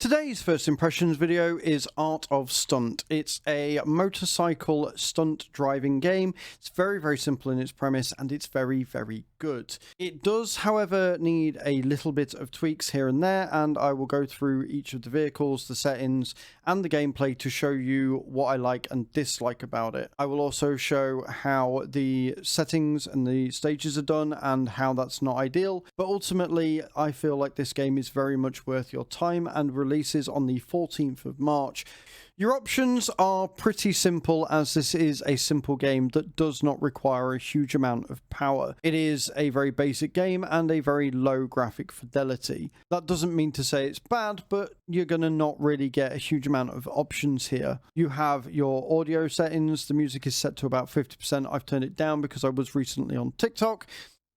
Today's first impressions video is Art of Stunt. It's a motorcycle stunt driving game. It's very simple in its premise and it's very good. It does, however, need a little bit of tweaks here and there, and I will go through each of the vehicles, the settings, and the gameplay to show you what I like and dislike about it. I will also show how the settings and the stages are done and how that's not ideal, but ultimately I feel like this game is very much worth your time and releases on the 14th of March. Your options are pretty simple, as this is a simple game that does not require a huge amount of power. It is a very basic game and a very low graphic fidelity. That doesn't mean to say it's bad, but you're going to not really get a huge amount of options here. You have your audio settings. The music is set to about 50%. I've turned it down because I was recently on TikTok.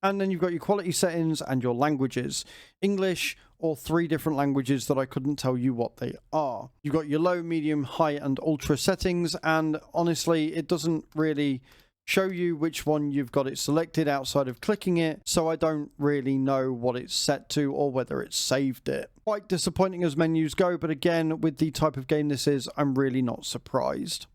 And then you've got your quality settings and your languages. English, or 3 different languages that I couldn't tell you what they are. You've got your low, medium, high, and ultra settings, and honestly, it doesn't really show you which one you've got it selected outside of clicking it, so I don't really know what it's set to or whether it's saved it. Quite disappointing as menus go, but again, with the type of game this is, I'm really not surprised.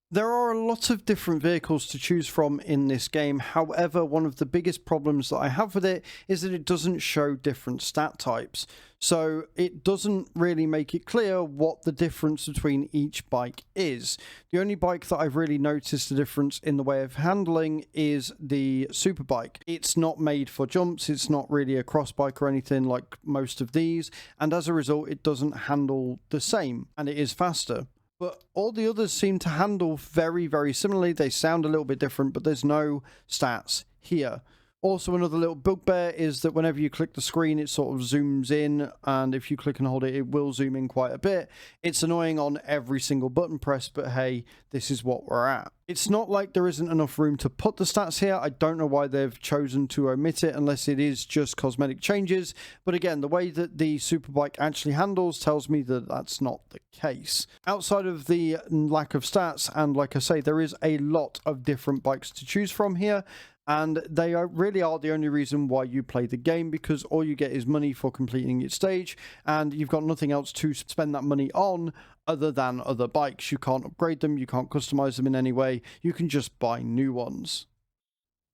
There are a lot of different vehicles to choose from in this game. However, one of the biggest problems that I have with it is that it doesn't show different stat types. So it doesn't really make it clear what the difference between each bike is. The only bike that I've really noticed a difference in the way of handling is the superbike. It's not made for jumps. It's not really a cross bike or anything like most of these. And as a result, it doesn't handle the same, and it is faster. But all the others seem to handle very similarly. They sound a little bit different, but there's no stats here. Also, another little bugbear is that whenever you click the screen, it sort of zooms in, and if you click and hold it, it will zoom in quite a bit. It's annoying on every single button press, but hey, this is what we're at. It's not like there isn't enough room to put the stats here. I don't know why they've chosen to omit it unless it is just cosmetic changes. But again, the way that the superbike actually handles tells me that that's not the case. Outside of the lack of stats, and like I say, there is a lot of different bikes to choose from here. And they really are the only reason why you play the game, because all you get is money for completing each stage, and you've got nothing else to spend that money on other than other bikes. You can't upgrade them, you can't customize them in any way, you can just buy new ones.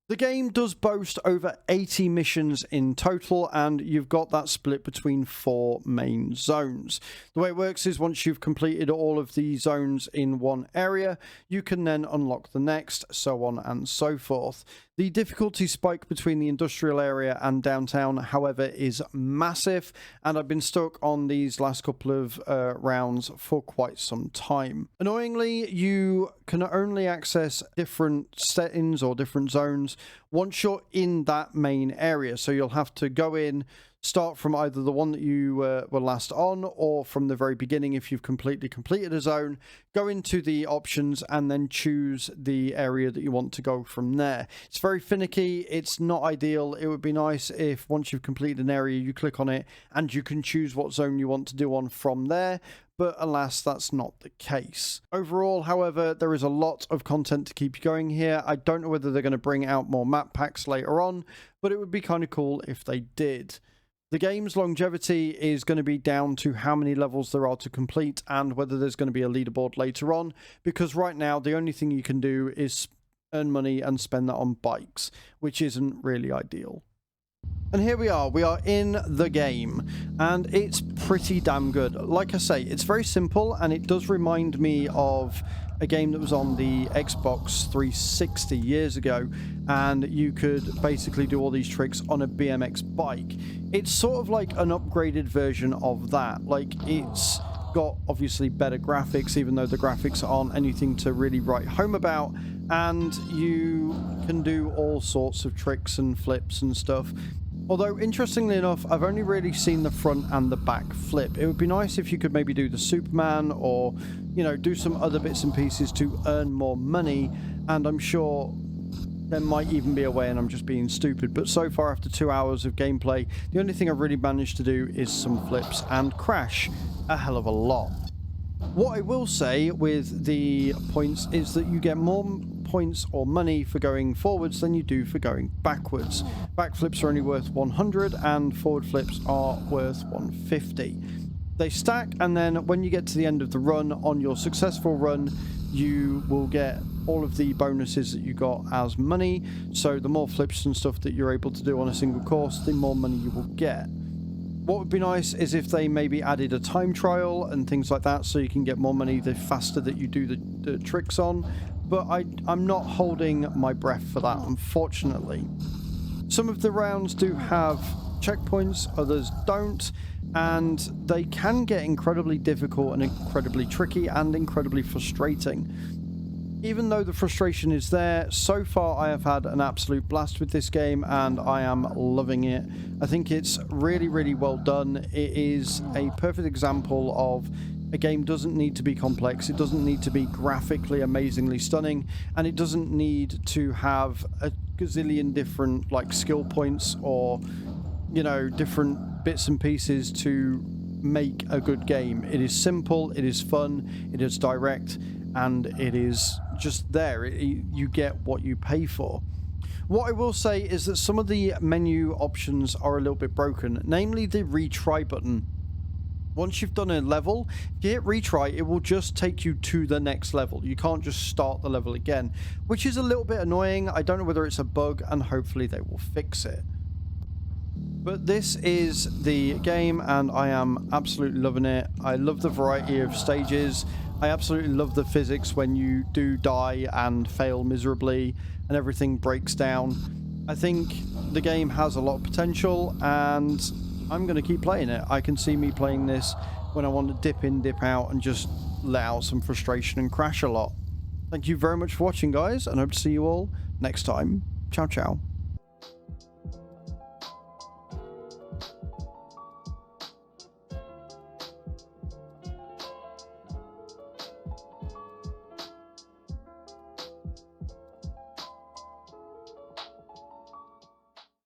The game does boast over 80 missions in total, and you've got that split between 4 main zones. The way it works is once you've completed all of the zones in one area, you can then unlock the next, so on and so forth. The difficulty spike between the industrial area and downtown, however, is massive, and I've been stuck on these last couple of rounds for quite some time. Annoyingly, you can only access different settings or different zones once you're in that main area, so you'll have to go in, start from either the one that you were last on, or from the very beginning if you've completely completed a zone, go into the options and then choose the area that you want to go from there. It's very finicky, it's not ideal. It would be nice if once you've completed an area, you click on it and you can choose what zone you want to do on from there. But alas, that's not the case. Overall, however, there is a lot of content to keep you going here. I don't know whether they're going to bring out more map packs later on, but it would be kind of cool if they did. The game's longevity is going to be down to how many levels there are to complete and whether there's going to be a leaderboard later on, because right now the only thing you can do is earn money and spend that on bikes, which isn't really ideal. And here we are in the game, and it's pretty damn good. Like I say, it's very simple, and it does remind me of a game that was on the Xbox 360 years ago, and you could basically do all these tricks on a BMX bike. It's sort of like an upgraded version of that. Like, it's got obviously better graphics, even though the graphics aren't anything to really write home about, and you can do all sorts of tricks and flips and stuff. Although, interestingly enough, I've only really seen the front and the back flip. It would be nice if you could maybe do the Superman or, you know, do some other bits and pieces to earn more money, and I'm sure there might even be a way and I'm just being stupid. But so far, after 2 hours of gameplay, the only thing I've really managed to do is some flips and crash a hell of a lot. What I will say with the points is that you get more points or money for going forwards than you do for going backwards. Backflips are only worth 100 and forward flips are worth 150. They stack, and then when you get to the end of the run, on your successful run, you will get all of the bonuses that you got as money. So the more flips and stuff that you're able to do on a single course, the more money you will get. What would be nice is if they maybe added a time trial and things like that, so you can get more money the faster that you do the tricks on. But I'm not holding my breath for that, unfortunately. Some of the rounds do have checkpoints, others don't, and they can get incredibly difficult and incredibly tricky and incredibly frustrating. Even though the frustration is there, so far I have had an absolute blast with this game and I am loving it. I think it's really, really well done. It is a perfect example of a game doesn't need to be complex, it doesn't need to be graphically amazingly stunning, and it doesn't need to have a gazillion different like skill points or, you know, different bits and pieces to make a good game. It is simple, it is fun, it is direct, and it is just there. You get what you pay for. What I will say is that some of the menu options are a little bit broken, namely the retry button. Once you've done a level, if you hit retry, it will just take you to the next level. You can't just start the level again, which is a little bit annoying. I don't know whether it's a bug, and hopefully they will fix it. But this is the game, and I am absolutely loving it. I love the variety of stages. I absolutely love the physics when you do die and fail miserably and everything breaks down. I think the game has a lot of potential, and I'm going to keep playing it. I can see me playing this when I want to dip in, dip out, and just let out some frustration and crash a lot. Thank you very much for watching, guys, and I hope to see you all next time. Ciao, ciao.